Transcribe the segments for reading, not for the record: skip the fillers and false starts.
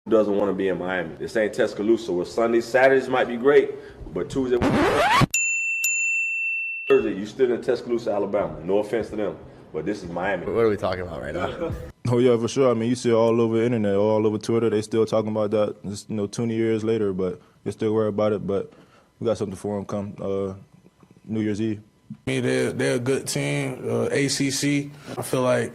doesn't want to be in Miami. This ain't Tuscaloosa. Where Sundays, Saturdays might be great, but Tuesday, Thursday, you still in Tuscaloosa, Alabama. No offense to them, but this is Miami. What are we talking about right now? Oh yeah, for sure. I mean, you see it all over the internet, all over Twitter. They still talking about that. It's, 20 years later, but they still worry about it. But we got something for them come New Year's Eve. I mean, they're a good team. ACC. I feel like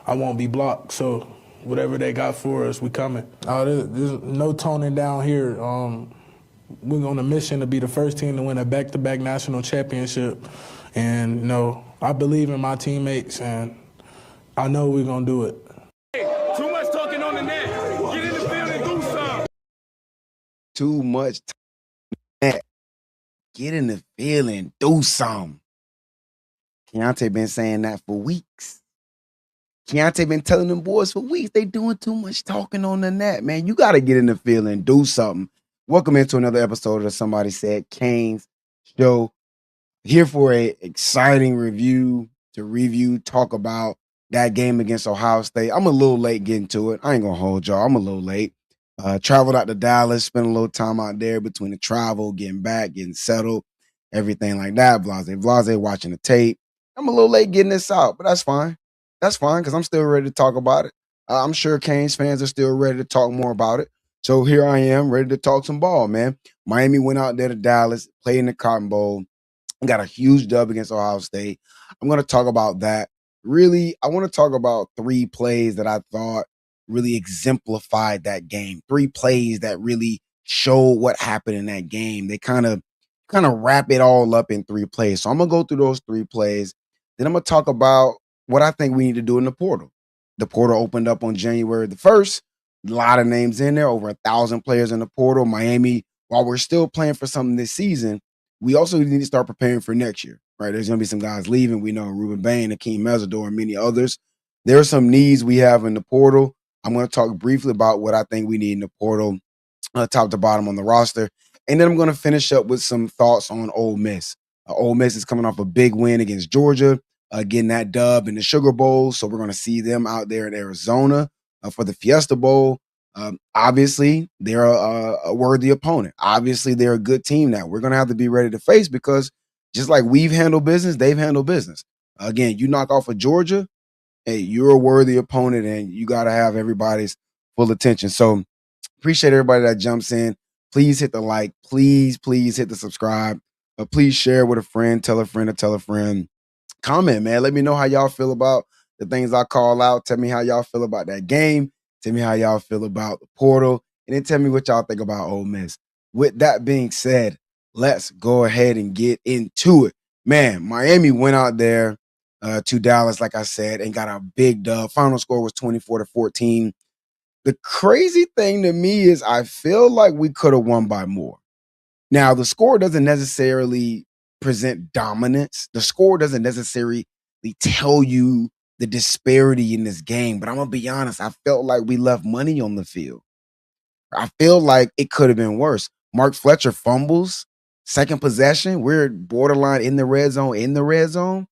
I won't be blocked. So whatever they got for us, we coming. There's no toning down here. We're on a mission to be the first team to win a back-to-back national championship. And, I believe in my teammates, and I know we're going to do it. Hey, too much talking on the net. Get in the field and do something. Too much net. Get in the field and do something. Keontae been saying that for weeks. Keontae been telling them boys for weeks they doing too much talking on the net, man. You got to get in the field and do something. Welcome into another episode of Somebody Said Canes Show. Here for a exciting review to review, talk about that game against Ohio State. I'm a little late getting to it. I ain't going to hold y'all. I'm a little late. Traveled out to Dallas, spent a little time out there between the travel, getting back, getting settled, everything like that. Blase, watching the tape. I'm a little late getting this out, but that's fine. That's fine because I'm still ready to talk about it. I'm sure Canes fans are still ready to talk more about it. So here I am, ready to talk some ball, man. Miami went out there to Dallas, played in the Cotton Bowl, got a huge dub against Ohio State. I'm going to talk about that. Really, I want to talk about 3 plays that I thought really exemplified that game. 3 plays that really showed what happened in that game. They kind of wrap it all up in 3 plays. So I'm going to go through those 3 plays. Then I'm going to talk about what I think we need to do in the portal. The portal opened up on January the 1st. A lot of names in there, over 1,000 players in the portal. Miami, while we're still playing for something this season, we also need to start preparing for next year, right? There's going to be some guys leaving. We know Ruben Bain, Akeem Mesidor, and many others. There are some needs we have in the portal. I'm going to talk briefly about what I think we need in the portal, top to bottom on the roster. And then I'm going to finish up with some thoughts on Ole Miss. Ole Miss is coming off a big win against Georgia, getting that dub in the Sugar Bowl. So we're going to see them out there in Arizona for the Fiesta Bowl. Obviously, they're a worthy opponent. Obviously, they're a good team that we're going to have to be ready to face because just like we've handled business, they've handled business. Again, you knock off of Georgia, hey, you're a worthy opponent and you got to have everybody's full attention. So appreciate everybody that jumps in. Please hit the like. Please hit the subscribe. Please share with a friend, tell a friend to tell a friend. Comment, man. Let me know how y'all feel about the things I call out. Tell me how y'all feel about that game. Tell me how y'all feel about the portal. And then tell me what y'all think about Ole Miss. With that being said, let's go ahead and get into it. Man, Miami went out there to Dallas, like I said, and got a big dub. Final score was 24-14. The crazy thing to me is I feel like we could have won by more. Now, the score doesn't necessarily present dominance. The score doesn't necessarily tell you the disparity in this game, but I'm going to be honest, I felt like we left money on the field. I feel like it could have been worse. Mark Fletcher fumbles, second possession. We're borderline in the red zone.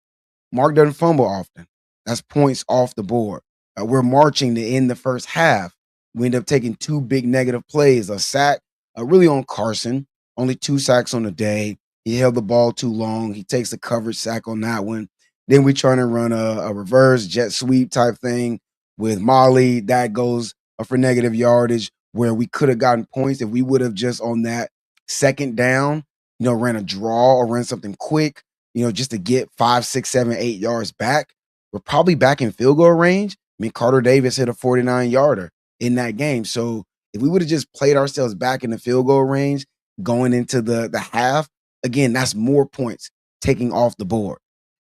Mark doesn't fumble often. That's points off the board. We're marching to end the first half. We end up taking 2 big negative plays, a sack really on Carson, only 2 sacks on the day. He held the ball too long. He takes a coverage sack on that one. Then we trying to run a reverse jet sweep type thing with Molly. That goes for negative yardage where we could have gotten points if we would have just on that second down, ran a draw or ran something quick, just to get 5, 6, 7, 8 yards back. We're probably back in field goal range. I mean, Carter Davis hit a 49-yarder in that game. So if we would have just played ourselves back in the field goal range going into the half, again, that's more points taking off the board.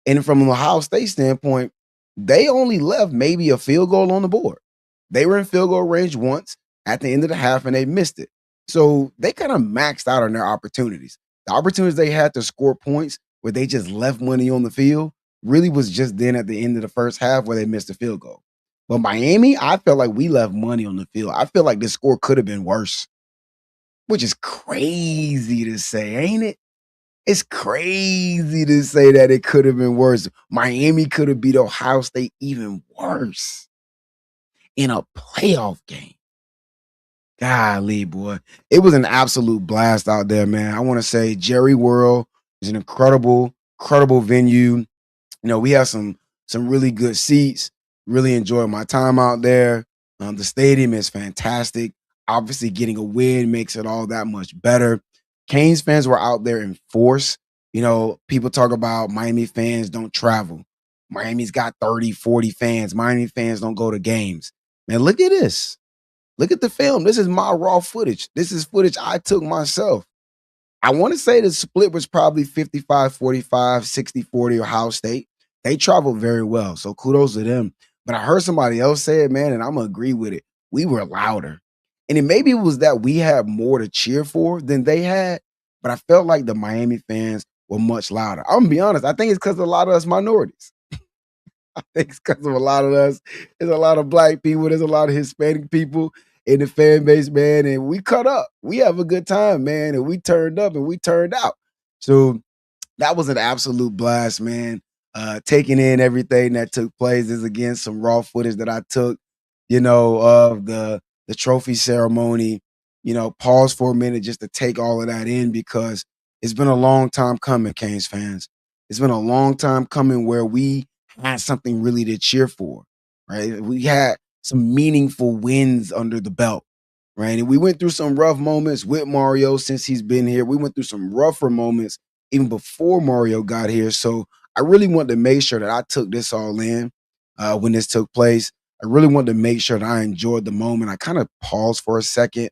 And from an Ohio State standpoint, they only left maybe a field goal on the board. They were in field goal range once at the end of the half, and they missed it. So they kind of maxed out on their opportunities. The opportunities they had to score points where they just left money on the field really was just then at the end of the first half where they missed a field goal. But Miami, I felt like we left money on the field. I feel like this score could have been worse, which is crazy to say, ain't it? It's crazy to say that it could have been worse. Miami could have beat Ohio State even worse in a playoff game. Golly, boy. It was an absolute blast out there, man. I want to say Jerry World is an incredible venue. We have some really good seats. Really enjoyed my time out there. The stadium is fantastic. Obviously, getting a win makes it all that much better. Canes fans were out there in force. People talk about Miami fans don't travel. Miami's got 30, 40 fans. Miami fans don't go to games. Man, look at this. Look at the film. This is my raw footage. This is footage I took myself. I want to say the split was probably 55-45, 60-40 Ohio State. They traveled very well, so kudos to them. But I heard somebody else say it, man, and I'm going to agree with it. We were louder. And maybe it was that we had more to cheer for than they had, but I felt like the Miami fans were much louder. I'm going to be honest. I think it's because of a lot of us minorities. I think it's because of a lot of us. There's a lot of black people. There's a lot of Hispanic people in the fan base, man. And we cut up. We have a good time, man. And we turned up and we turned out. So that was an absolute blast, man. Taking in everything that took place. Is again some raw footage that I took, of the trophy ceremony. Pause for a minute just to take all of that in because it's been a long time coming, Canes fans. It's been a long time coming where we had something really to cheer for, right? We had some meaningful wins under the belt, right? And we went through some rough moments with Mario since he's been here. We went through some rougher moments even before Mario got here. So I really wanted to make sure that I took this all in when this took place. I really wanted to make sure that I enjoyed the moment. I kind of paused for a second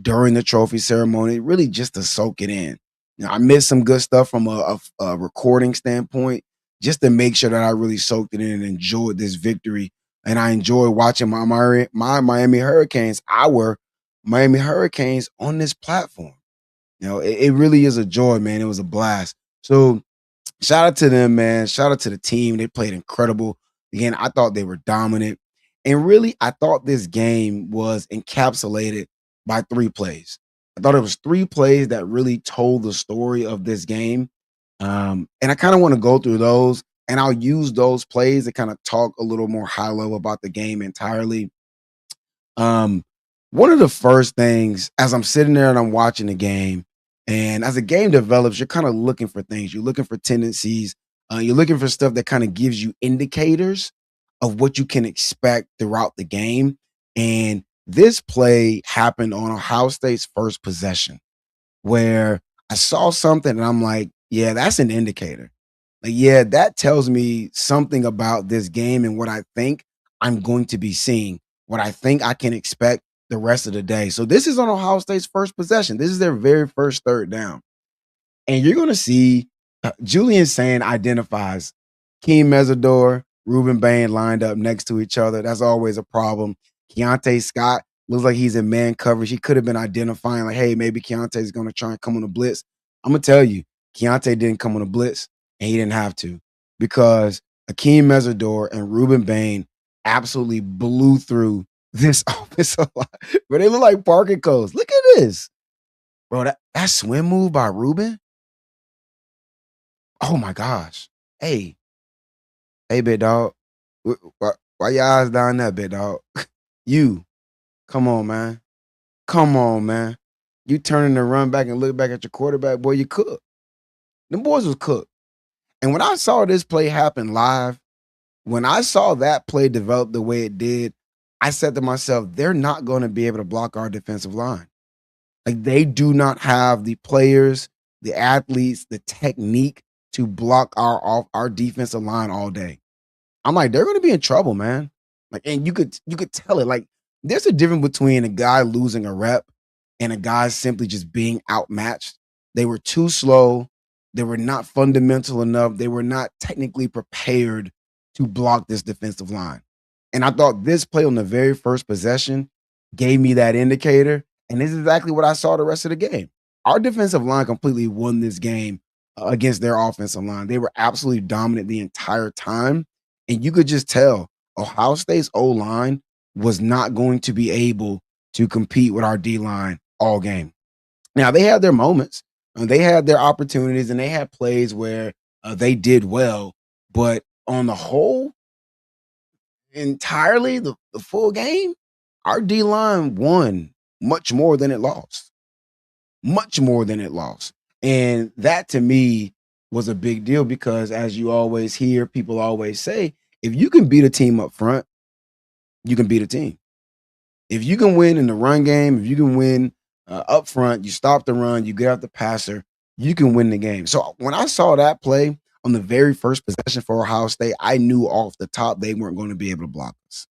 during the trophy ceremony, really just to soak it in. I missed some good stuff from a recording standpoint, just to make sure that I really soaked it in and enjoyed this victory. And I enjoyed watching my Miami Hurricanes, our Miami Hurricanes on this platform. It really is a joy, man. It was a blast. So shout out to them, man. Shout out to the team. They played incredible. Again, I thought they were dominant. And really, I thought this game was encapsulated by 3 plays. I thought it was 3 plays that really told the story of this game. And I kind of want to go through those, and I'll use those plays to kind of talk a little more high level about the game entirely. One of the first things as I'm sitting there and I'm watching the game, and as the game develops, you're kind of looking for things. You're looking for tendencies. You're looking for stuff that kind of gives you indicators of what you can expect throughout the game. And this play happened on Ohio State's first possession, where I saw something and I'm like, yeah, that's an indicator. Like, yeah, that tells me something about this game and what I think I'm going to be seeing, what I think I can expect the rest of the day. So this is on Ohio State's first possession. This is their very first third down. And you're going to see Julian Sand identifies Keem Mesidor, Ruben Bain lined up next to each other. That's always a problem. Keontae Scott looks like he's in man coverage. He could have been identifying like, hey, maybe Keontae's going to try and come on a blitz. I'm going to tell you, Keontae didn't come on a blitz, and he didn't have to, because Akeem Mesidor and Ruben Bain absolutely blew through this offensive line. But they look like parking codes. Look at this. Bro, that swim move by Ruben. Oh, my gosh. Hey, big dog. Why your eyes down there, big dog? You. Come on, man. Come on, man. You turning to run back and look back at your quarterback, boy, you cooked. Them boys was cooked. And when I saw this play happen live, when I saw that play develop the way it did, I said to myself, they're not going to be able to block our defensive line. Like, they do not have the players, the athletes, the technique to block our defensive line all day. I'm like, they're going to be in trouble, man. Like, and you could tell it. Like, there's a difference between a guy losing a rep and a guy simply just being outmatched. They were too slow. They were not fundamental enough. They were not technically prepared to block this defensive line. And I thought this play on the very first possession gave me that indicator. And this is exactly what I saw the rest of the game. Our defensive line completely won this game against their offensive line. They were absolutely dominant the entire time. And you could just tell Ohio State's O-line was not going to be able to compete with our D-line all game. Now, they had their moments, and they had their opportunities, and they had plays where they did well. But on the whole, entirely, the full game, our D-line won much more than it lost. Much more than it lost. And that to me was a big deal because as you always hear, people always say, if you can beat a team up front, you can beat a team. If you can win in the run game, if you can win up front, you stop the run, you get out the passer, you can win the game. So when I saw that play on the very first possession for Ohio State, I knew off the top they weren't going to be able to block us.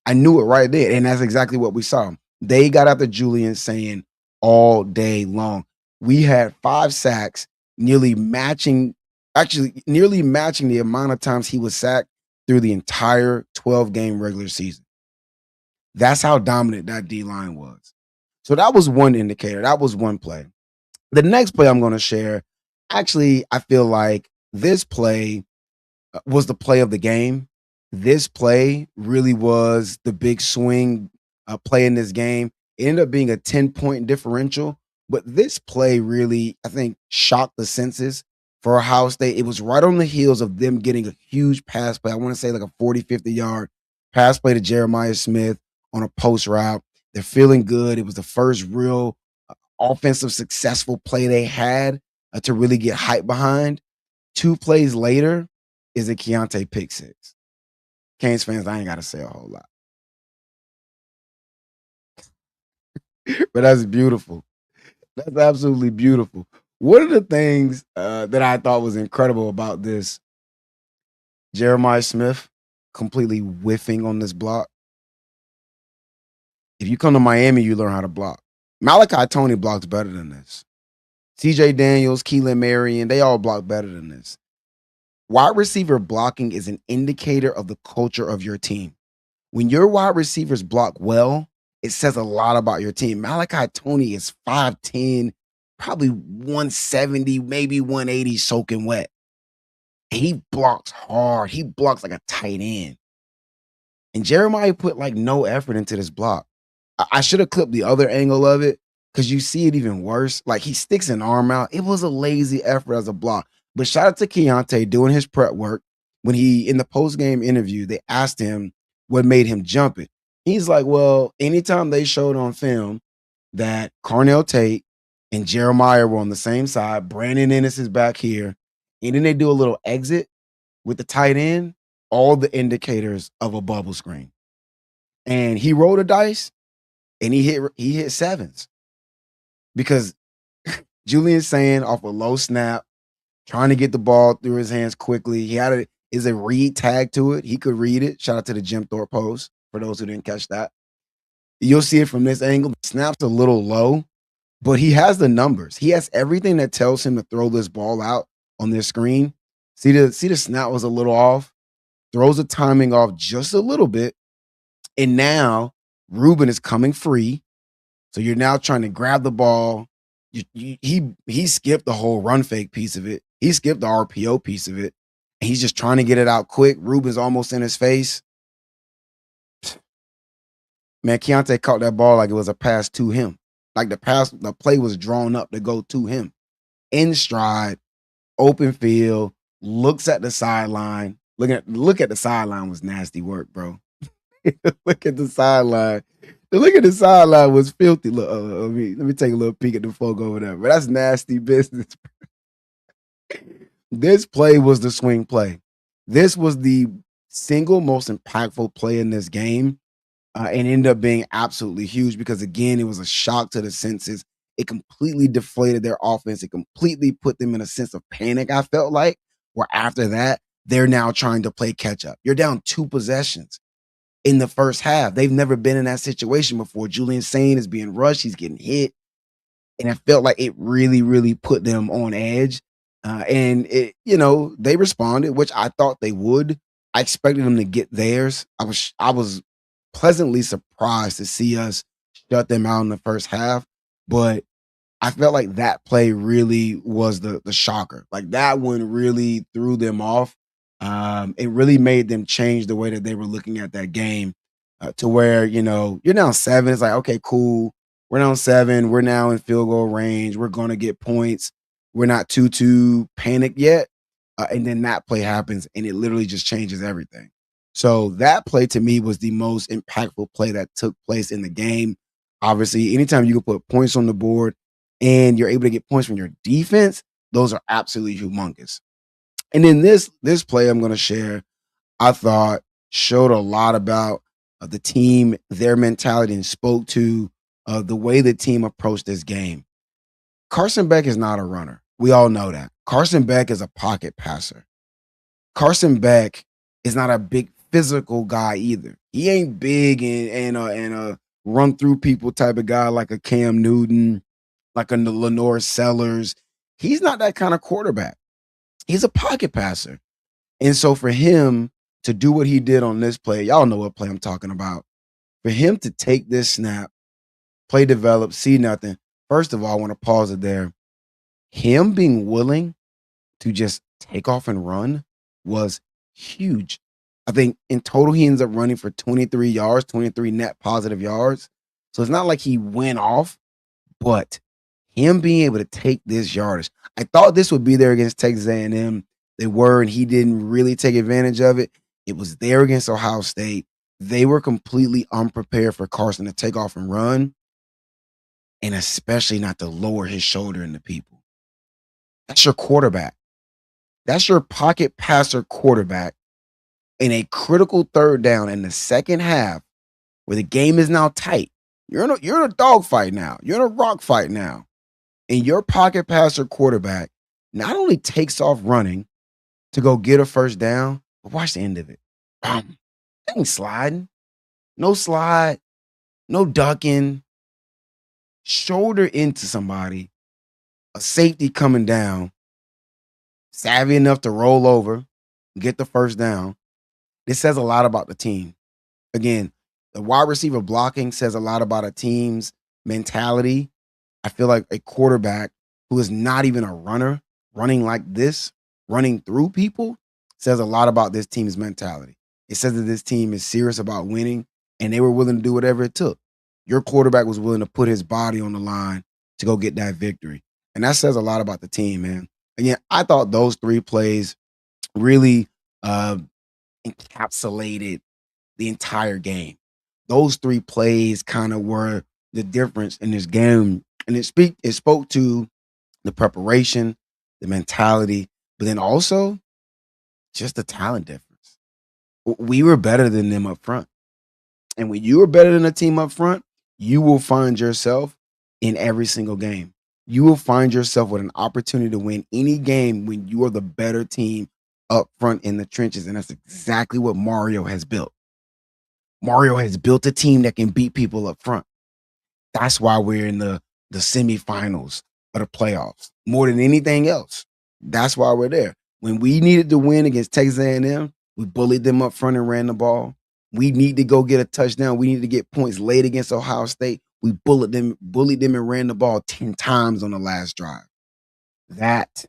I knew it right there, and that's exactly what we saw. They got after Julian saying all day long. We had 5 sacks, nearly matching the amount of times he was sacked through the entire 12-game regular season. That's how dominant that D-line was. So that was one indicator. That was one play. The next play I'm going to share, actually, I feel like this play was the play of the game. This play really was the big swing play in this game. It ended up being a 10-point differential, but this play really, I think, shocked the senses for Ohio State. It was right on the heels of them getting a huge pass play. I want to say like a 40, 50-yard pass play to Jeremiah Smith on a post route. They're feeling good. It was the first real offensive successful play they had to really get hype behind. 2 plays later is a Keontae pick six. Canes fans, I ain't got to say a whole lot. But that's beautiful. That's absolutely beautiful. One of the things that I thought was incredible about this, Jeremiah Smith completely whiffing on this block. If you come to Miami, you learn how to block. Malachi Tony blocks better than this. CJ Daniels, Keelan Marion, they all block better than this. Wide receiver blocking is an indicator of the culture of your team. When your wide receivers block well, it says a lot about your team. Malachi Tony is 5'10", probably 170, maybe 180 soaking wet. He blocks hard. He blocks like a tight end. And Jeremiah put like no effort into this block. I should have clipped the other angle of it because you see it even worse. Like he sticks an arm out. It was a lazy effort as a block. But shout out to Keontae doing his prep work. When he, in the post-game interview, they asked him what made him jump it. He's like, well, anytime they showed on film that Carnell Tate and Jeremiah were on the same side, Brandon Ennis is back here, and then they do a little exit with the tight end, all the indicators of a bubble screen. And he rolled a dice, and he hit sevens. Because Julian's saying off a low snap, trying to get the ball through his hands quickly. He had a read tag to it. He could read it. Shout out to the Jim Thorpe post for those who didn't catch that. You'll see it from this angle. The snap's a little low, but he has the numbers. He has everything that tells him to throw this ball out on this screen. See the snap was a little off. Throws the timing off just a little bit. And now Ruben is coming free. So you're now trying to grab the ball. He skipped the whole run fake piece of it. He skipped the RPO piece of it. And he's just trying to get it out quick. Ruben's almost in his face. Man, Keontae caught that ball like it was a pass to him. Like the play was drawn up to go to him. In stride, open field, looks at the sideline. Look at the sideline was nasty work, bro. Look at the sideline. The look at the sideline was filthy. Look, let me take a little peek at the folk over there. But that's nasty business. This play was the swing play. This was the single most impactful play in this game. And ended up being absolutely huge because, again, it was a shock to the senses. It completely deflated their offense. It completely put them in a sense of panic, I felt like, where after that, they're now trying to play catch up. You're down 2 possessions in the first half. They've never been in that situation before. Julian Sain is being rushed. He's getting hit. And it felt like it really, really put them on edge. And they responded, which I thought they would. I expected them to get theirs. I was pleasantly surprised to see us shut them out in the first half, but I felt like that play really was the shocker. Like that one really threw them off. It really made them change the way that they were looking at that game to where, you're now 7. It's like, okay, cool. We're down 7. We're now in field goal range. We're going to get points. We're not too panicked yet. And then that play happens and it literally just changes everything. So that play to me was the most impactful play that took place in the game. Obviously, anytime you can put points on the board and you're able to get points from your defense, those are absolutely humongous. And then this play I'm going to share, I thought showed a lot about the team, their mentality, and spoke to the way the team approached this game. Carson Beck is not a runner. We all know that. Carson Beck is a pocket passer. Carson Beck is not a big physical guy either. He ain't big and a run through people type of guy like a Cam Newton, like a Lenore Sellers. He's not that kind of quarterback. He's a pocket passer. And so for him to do what he did on this play, y'all know what play I'm talking about. For him to take this snap, play develop, see nothing. First of all, I want to pause it there. Him being willing to just take off and run was huge. I think in total, he ends up running for 23 yards, 23 net positive yards. So it's not like he went off, but him being able to take this yardage. I thought this would be there against Texas A&M. They were, and he didn't really take advantage of it. It was there against Ohio State. They were completely unprepared for Carson to take off and run, and especially not to lower his shoulder into people. That's your quarterback. That's your pocket passer quarterback in a critical third down in the second half where the game is now tight. You're in a dogfight now. You're in a rock fight now. And your pocket passer quarterback not only takes off running to go get a first down, but watch the end of it. Bam. That ain't sliding. No slide. No ducking. Shoulder into somebody. A safety coming down. Savvy enough to roll over, get the first down. This says a lot about the team. Again, the wide receiver blocking says a lot about a team's mentality. I feel like a quarterback who is not even a runner, running like this, running through people, says a lot about this team's mentality. It says that this team is serious about winning, and they were willing to do whatever it took. Your quarterback was willing to put his body on the line to go get that victory. And that says a lot about the team, man. Again, I thought those three plays really encapsulated the entire game. Those three plays kind of were the difference in this game. And it spoke to the preparation, the mentality, but then also just the talent difference. We were better than them up front. And when you are better than a team up front, you will find yourself in every single game. You will find yourself with an opportunity to win any game when you are the better team up front in the trenches. And that's exactly what Mario has built. Mario has built a team that can beat people up front. That's why we're in the semifinals of the playoffs more than anything else. That's why we're there. When we needed to win against Texas A&M, we bullied them up front and ran the ball. We need to go get a touchdown. We need to get points late against Ohio State. We bullied them and ran the ball 10 times on the last drive. That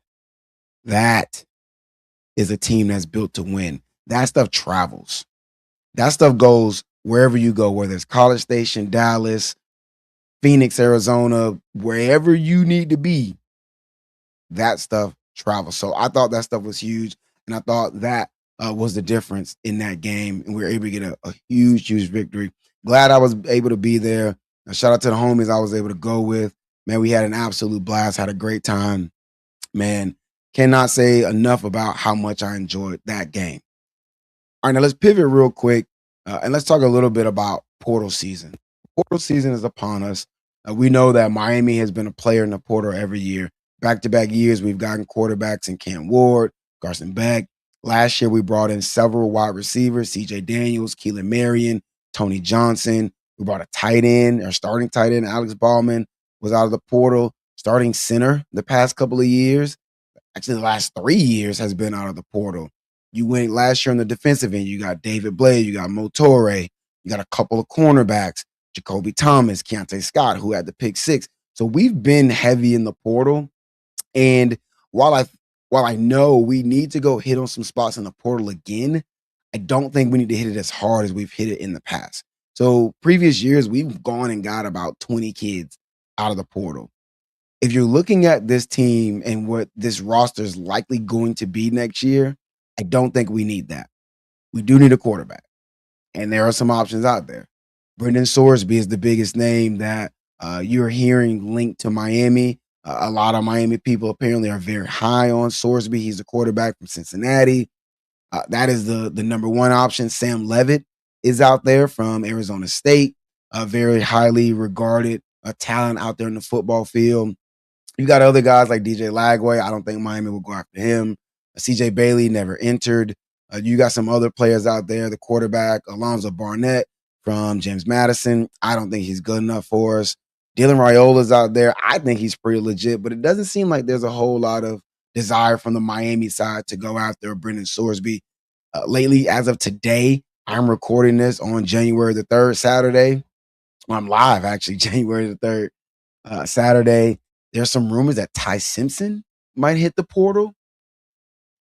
is a team that's built to win. That stuff travels. That stuff goes wherever you go, whether it's College Station, Dallas, Phoenix, Arizona, wherever you need to be, that stuff travels. So I thought that stuff was huge, and I thought that was the difference in that game, and we were able to get a huge, huge victory. Glad I was able to be there. Shout out to the homies I was able to go with. Man, we had an absolute blast, had a great time. Man, cannot say enough about how much I enjoyed that game. All right, now let's pivot real quick, and let's talk a little bit about portal season. Portal season is upon us. We know that Miami has been a player in the portal every year. Back-to-back years, we've gotten quarterbacks in Cam Ward, Carson Beck. Last year, we brought in several wide receivers, C.J. Daniels, Keelan Marion, Tony Johnson. We brought a tight end, our starting tight end, Alex Ballman, was out of the portal. Starting center the past couple of years, actually the last 3 years, has been out of the portal. You went last year on the defensive end. You got David Blade, you got Mo Torre, you got a couple of cornerbacks, Jacoby Thomas, Keontae Scott, who had the pick six. So we've been heavy in the portal. And while I know we need to go hit on some spots in the portal again, I don't think we need to hit it as hard as we've hit it in the past. So previous years, we've gone and got about 20 kids out of the portal. If you're looking at this team and what this roster is likely going to be next year, I don't think we need that. We do need a quarterback. And there are some options out there. Brendan Sorsby is the biggest name that you're hearing linked to Miami. A lot of Miami people apparently are very high on Sorsby. He's a quarterback from Cincinnati. That is the number one option. Sam Levitt is out there from Arizona State, a very highly regarded talent out there in the football field. You got other guys like DJ Lagway. I don't think Miami will go after him. CJ Bailey never entered. You got some other players out there. The quarterback, Alonzo Barnett from James Madison. I don't think he's good enough for us. Dylan Raiola's out there. I think he's pretty legit, but it doesn't seem like there's a whole lot of desire from the Miami side to go after Brendan Sorsby. Lately, as of today, I'm recording this on January the 3rd, Saturday. I'm live, actually, January the 3rd, Saturday. There's some rumors that Ty Simpson might hit the portal.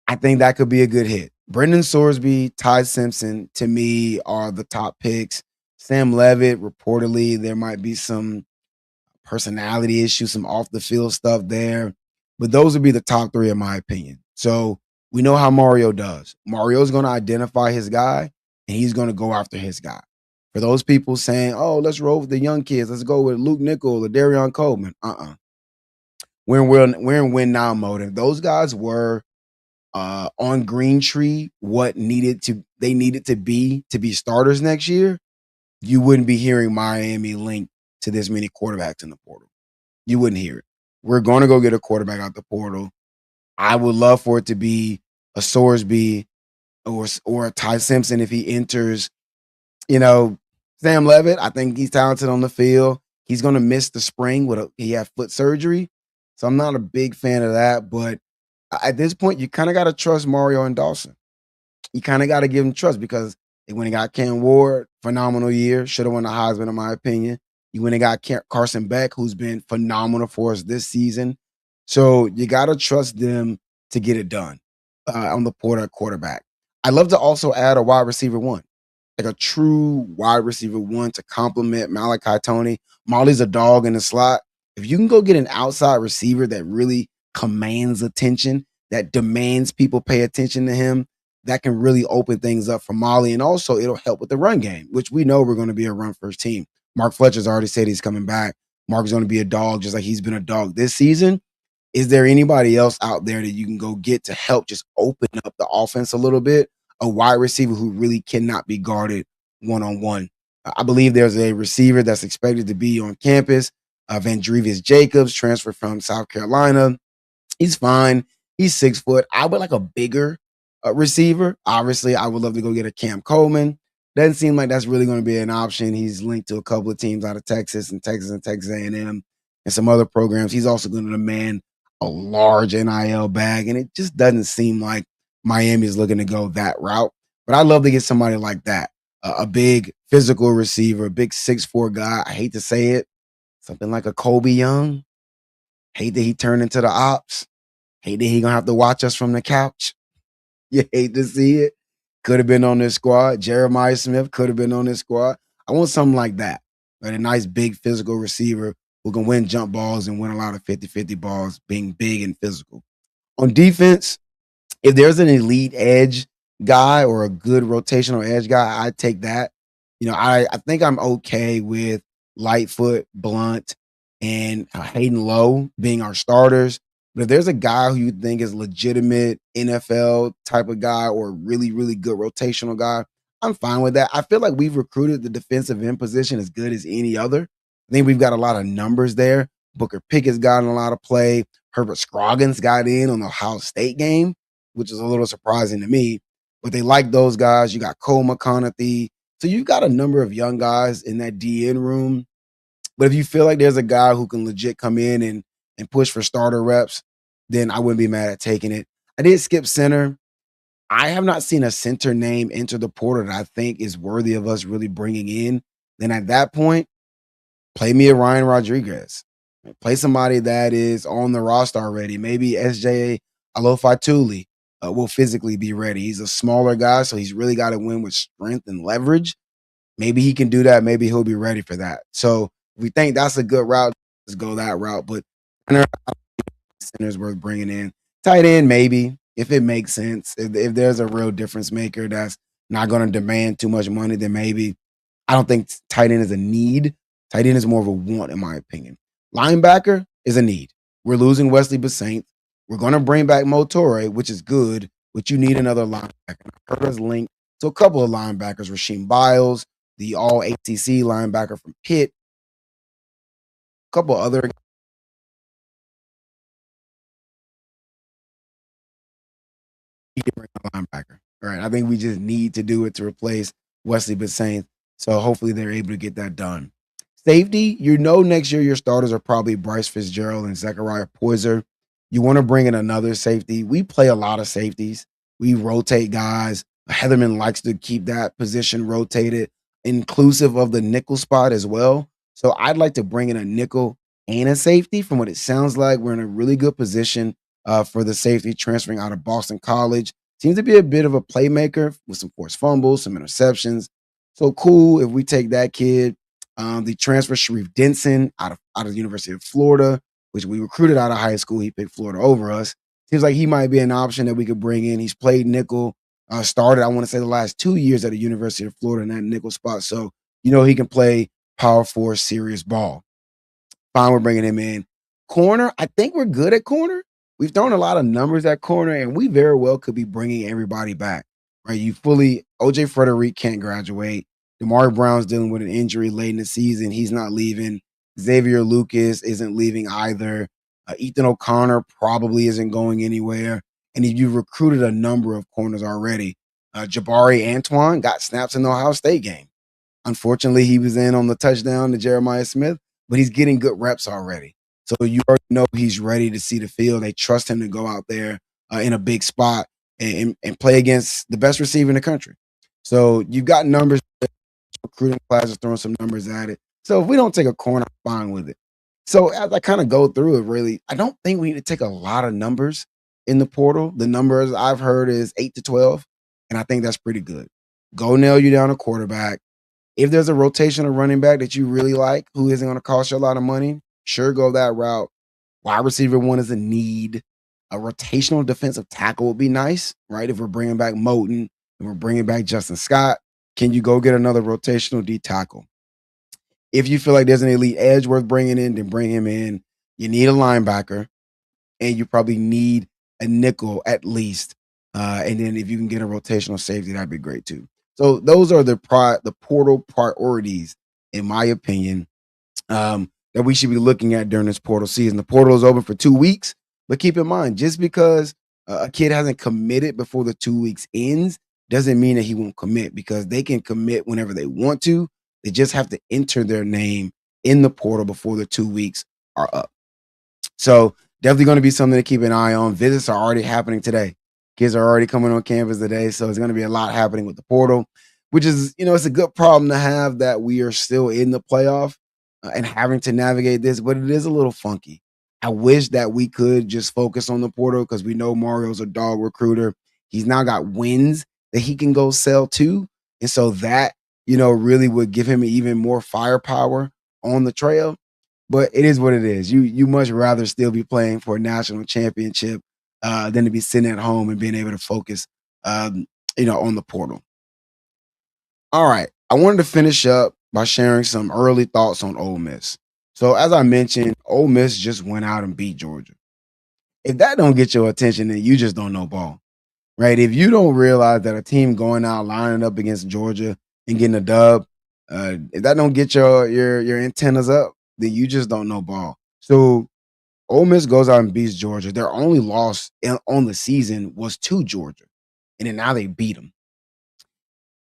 I think that could be a good hit. Brendan Sorsby, Ty Simpson, to me, are the top picks. Sam Levitt, reportedly, there might be some personality issues, some off-the-field stuff there. But those would be the top three, in my opinion. So we know how Mario does. Mario's going to identify his guy, and he's going to go after his guy. For those people saying, oh, let's roll with the young kids. Let's go with Luke Nichol or Darion Coleman. We're in win-now mode. If those guys were on Green Tree, what they needed to be starters next year, you wouldn't be hearing Miami linked to this many quarterbacks in the portal. You wouldn't hear it. We're going to go get a quarterback out the portal. I would love for it to be a Sorsby or a Ty Simpson if he enters. Sam Levitt, I think he's talented on the field. He's going to miss the spring he had foot surgery. So I'm not a big fan of that. But at this point, you kind of got to trust Mario and Dawson. You kind of got to give them trust because they went and got Cam Ward, phenomenal year. Should have won the Heisman, in my opinion. You went and got Carson Beck, who's been phenomenal for us this season. So you got to trust them to get it done on the portal quarterback. I'd love to also add a wide receiver one, like a true wide receiver one to complement Malachi Tony. Molly's a dog in the slot. If you can go get an outside receiver that really commands attention, that demands people pay attention to him, that can really open things up for Molly. And also it'll help with the run game, which we know we're going to be a run first team. Mark Fletcher's already said he's coming back. Mark's going to be a dog just like he's been a dog this season. Is there anybody else out there that you can go get to help just open up the offense a little bit? A wide receiver who really cannot be guarded one-on-one. I believe there's a receiver that's expected to be on campus. Vandrevius Jacobs, transferred from South Carolina. He's fine. He's 6 foot. I would like a bigger receiver. Obviously, I would love to go get a Cam Coleman. Doesn't seem like that's really going to be an option. He's linked to a couple of teams out of Texas and Texas A&M and some other programs. He's also going to demand a large NIL bag, and it just doesn't seem like Miami is looking to go that route. But I'd love to get somebody like that, a big physical receiver, a big 6'4" guy. I hate to say it, something like a Kobe Young. Hate that he turned into the ops. Hate that he gonna have to watch us from the couch. You hate to see it. Could have been on this squad. Jeremiah Smith could have been on this squad. I want something like that. Right? A nice, big, physical receiver who can win jump balls and win a lot of 50-50 balls, being big and physical. On defense, if there's an elite edge guy or a good rotational edge guy, I'd take that. I think I'm okay with Lightfoot, Blunt, and Hayden Lowe being our starters. But if there's a guy who you think is legitimate NFL type of guy or really, really good rotational guy, I'm fine with that. I feel like we've recruited the defensive end position as good as any other. I think we've got a lot of numbers there. Booker Pickett's gotten a lot of play. Herbert Scroggins got in on the Ohio State game, which is a little surprising to me. But they like those guys. You got Cole McConaughey. So you've got a number of young guys in that DN room. But if you feel like there's a guy who can legit come in and push for starter reps, then I wouldn't be mad at taking it. I did skip center. I have not seen a center name enter the portal that I think is worthy of us really bringing in. Then at that point, play me a Ryan Rodriguez. Play somebody that is on the roster already. Maybe SJ Alofa-Tuli will physically be ready. He's a smaller guy, so he's really got to win with strength and leverage. Maybe he can do that. Maybe he'll be ready for that. So if we think that's a good route, let's go that route. But center's worth bringing in. Tight end, maybe, if it makes sense. If there's a real difference maker that's not going to demand too much money, then maybe. I don't think tight end is a need. Tight end is more of a want, in my opinion. Linebacker is a need. We're losing Wesley Basaint. We're going to bring back Mo Torre, which is good, but you need another linebacker. I heard us linked to a couple of linebackers, Rasheem Biles, the all ACC linebacker from Pitt, a couple other linebacker. All right. I think we just need to do it to replace Wesley Basaint. So hopefully they're able to get that done. Safety, next year your starters are probably Bryce Fitzgerald and Zechariah Poyser. You want to bring in another safety. We play a lot of safeties. We rotate guys. Heatherman likes to keep that position rotated, inclusive of the nickel spot as well. So I'd like to bring in a nickel and a safety. From what it sounds like, we're in a really good position for the safety transferring out of Boston College. Seems to be a bit of a playmaker with some forced fumbles, some interceptions. So cool if we take that kid. The transfer Sharif Denson out of the University of Florida, which we recruited out of high school. He picked Florida over us. Seems like he might be an option that we could bring in. He's played nickel, started, I want to say, the last 2 years at the University of Florida in that nickel spot. So, he can play power four serious ball. Fine, we're bringing him in. Corner, I think we're good at corner. We've thrown a lot of numbers at corner, and we very well could be bringing everybody back. Right? OJ Frederick can't graduate. Damari Brown's dealing with an injury late in the season. He's not leaving. Xavier Lucas isn't leaving either. Ethan O'Connor probably isn't going anywhere. And if you've recruited a number of corners already, Jabari Antoine got snaps in the Ohio State game. Unfortunately, he was in on the touchdown to Jeremiah Smith, but he's getting good reps already. So you already know he's ready to see the field. They trust him to go out there in a big spot and play against the best receiver in the country. So you've got numbers. Recruiting class is throwing some numbers at it. So if we don't take a corner, I'm fine with it. So as I kind of go through it, really, I don't think we need to take a lot of numbers in the portal. The numbers I've heard is 8 to 12, and I think that's pretty good. Go nail you down a quarterback. If there's a rotational running back that you really like who isn't going to cost you a lot of money, sure, go that route. Wide receiver one is a need. A rotational defensive tackle would be nice, right? If we're bringing back Moten and we're bringing back Justin Scott, can you go get another rotational D tackle? If you feel like there's an elite edge worth bringing in, then bring him in. You need a linebacker, and you probably need a nickel at least. And then if you can get a rotational safety, that'd be great too. So those are the portal priorities, in my opinion, that we should be looking at during this portal season. The portal is open for 2 weeks, but keep in mind, just because a kid hasn't committed before the 2 weeks ends doesn't mean that he won't commit, because they can commit whenever they want to. They just have to enter their name in the portal before the 2 weeks are up. So definitely going to be something to keep an eye on. Visits are already happening today. Kids are already coming on campus today. So it's going to be a lot happening with the portal, which is, it's a good problem to have, that we are still in the playoff and having to navigate this, but it is a little funky. I wish that we could just focus on the portal, because we know Mario's a dog recruiter. He's now got wins that he can go sell to. And so that, really would give him even more firepower on the trail. But it is what it is. You much rather still be playing for a national championship than to be sitting at home and being able to focus, on the portal. All right. I wanted to finish up by sharing some early thoughts on Ole Miss. So as I mentioned, Ole Miss just went out and beat Georgia. If that don't get your attention, then you just don't know ball. Right? If you don't realize that a team going out, lining up against Georgia and getting a dub, if that don't get your antennas up, then you just don't know ball. So Ole Miss goes out and beats Georgia. Their only loss on the season was to Georgia, and then now they beat them.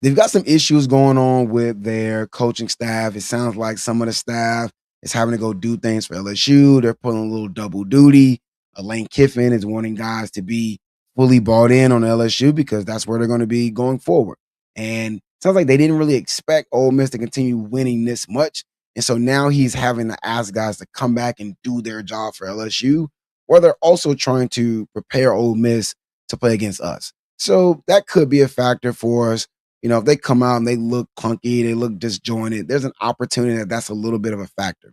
They've got some issues going on with their coaching staff. It sounds like some of the staff is having to go do things for LSU. They're pulling a little double duty. Lane Kiffin is wanting guys to be fully bought in on LSU, because that's where they're going to be going forward. And it sounds like they didn't really expect Ole Miss to continue winning this much. And so now he's having to ask guys to come back and do their job for LSU, or they're also trying to prepare Ole Miss to play against us. So that could be a factor for us. If they come out and they look clunky, they look disjointed, there's an opportunity that's a little bit of a factor.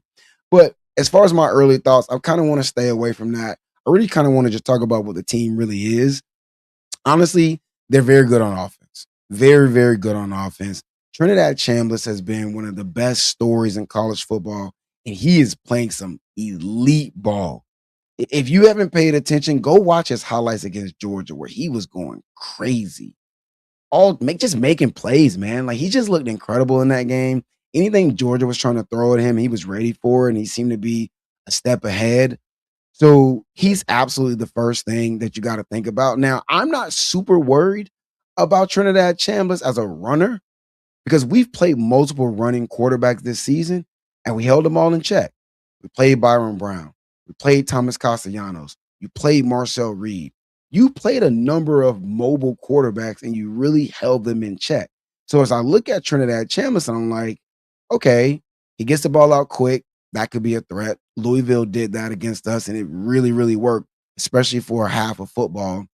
But as far as my early thoughts, I kind of want to stay away from that. I really kind of want to just talk about what the team really is. Honestly, they're very good on offense. Very, very good on offense. Trinidad Chambliss has been one of the best stories in college football, and he is playing some elite ball. If you haven't paid attention, go watch his highlights against Georgia where he was going crazy. Just making plays, man. Like he just looked incredible in that game. Anything Georgia was trying to throw at him, he was ready for it, and he seemed to be a step ahead. So he's absolutely the first thing that you got to think about. Now, I'm not super worried about Trinidad Chambliss as a runner because we've played multiple running quarterbacks this season and we held them all in check. We played Byron Brown. We played Thomas Castellanos. You played Marcel Reed. You played a number of mobile quarterbacks and you really held them in check. So as I look at Trinidad Chambliss, I'm like, okay, he gets the ball out quick. That could be a threat. Louisville did that against us and it really, really worked, especially for a half of football.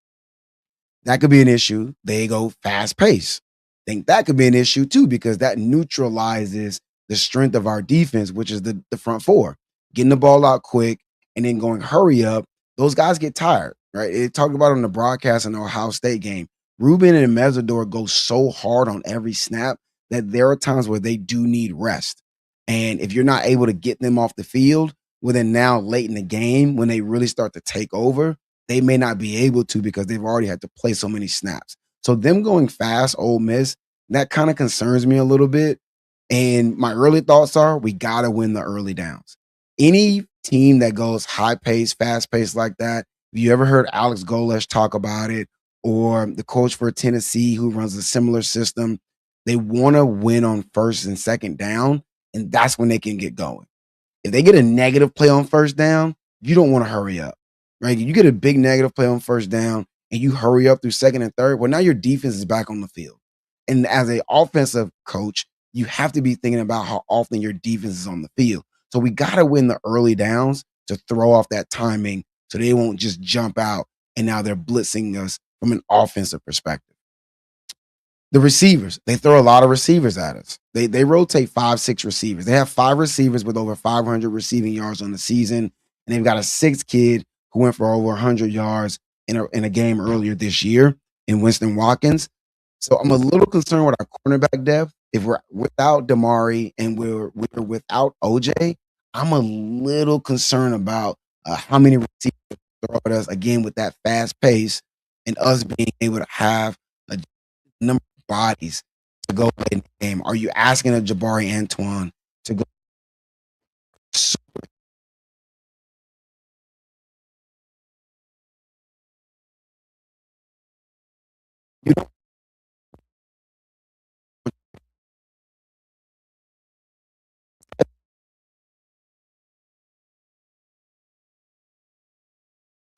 That could be an issue. They go fast pace. Think that could be an issue too, because that neutralizes the strength of our defense, which is the front four. Getting the ball out quick and then going hurry up. Those guys get tired, right? It talked about on the broadcast in the Ohio State game. Ruben and Mesidor go so hard on every snap that there are times where they do need rest. And if you're not able to get them off the field, well, then now late in the game, when they really start to take over, they may not be able to because they've already had to play so many snaps. So them going fast, Ole Miss, that kind of concerns me a little bit. And my early thoughts are we got to win the early downs. Any team that goes high pace, fast pace like that, if you ever heard Alex Golesh talk about it or the coach for Tennessee who runs a similar system, they want to win on first and second down, and that's when they can get going. If they get a negative play on first down, you don't want to hurry up, right? You get a big negative play on first down and you hurry up through second and third. Well, now your defense is back on the field. And as an offensive coach, you have to be thinking about how often your defense is on the field. So we got to win the early downs to throw off that timing so they won't just jump out and now they're blitzing us from an offensive perspective. The receivers, they throw a lot of receivers at us. They rotate 5, 6 receivers. They have 5 receivers with over 500 receiving yards on the season, and they've got a 6th kid who went for over 100 yards in a game earlier this year in Winston Watkins. So I'm a little concerned with our cornerback depth. If we're without Damari and we're without OJ, I'm a little concerned about how many receivers throw at us again with that fast pace and us being able to have a number of bodies to go play in the game. Are you asking a Jabari Antoine to go? You know,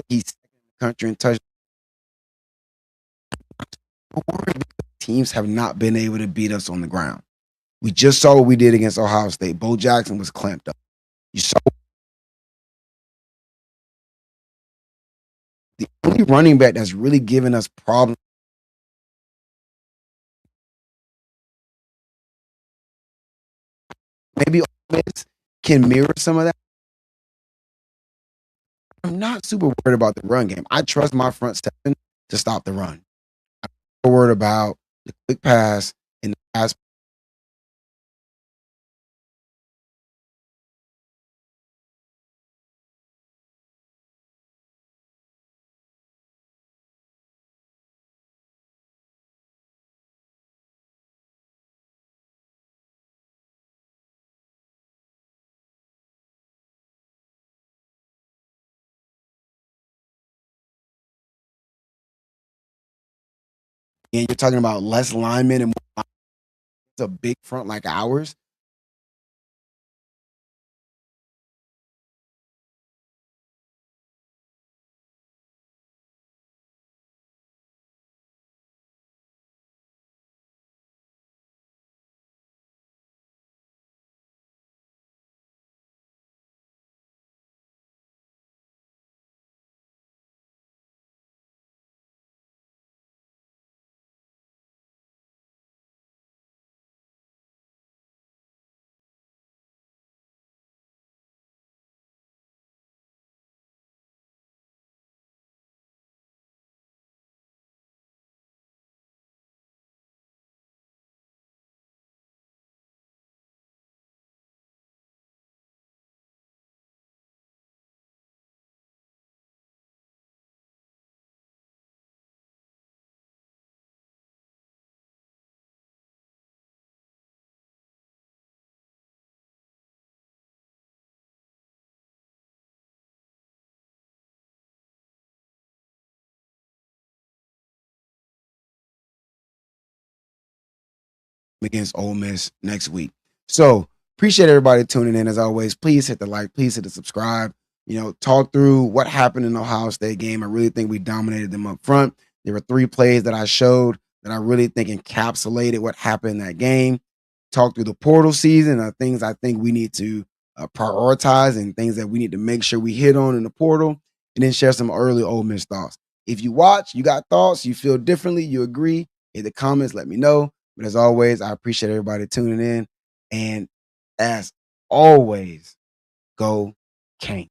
he's second in the country in touch. Teams have not been able to beat us on the ground. We just saw what we did against Ohio State. Bo Jackson was clamped up. You saw the only running back that's really given us problems. Maybe Ole Miss can mirror some of that. I'm not super worried about the run game. I trust my front seven to stop the run. I'm worried about the quick pass and the pass. And you're talking about less linemen and more, a big front like ours. against Ole Miss next week. So appreciate everybody tuning in. As always, please hit the like, please hit the subscribe. Talk through what happened in the Ohio State game. I really think we dominated them up front. There were 3 plays that I showed that I really think encapsulated what happened in that game. Talk through the portal season and things I think we need to prioritize and things that we need to make sure we hit on in the portal, and then share some early Ole Miss thoughts. If you watch, you got thoughts, you feel differently, you agree, in the comments, let me know. But as always, I appreciate everybody tuning in. And as always, go Canes.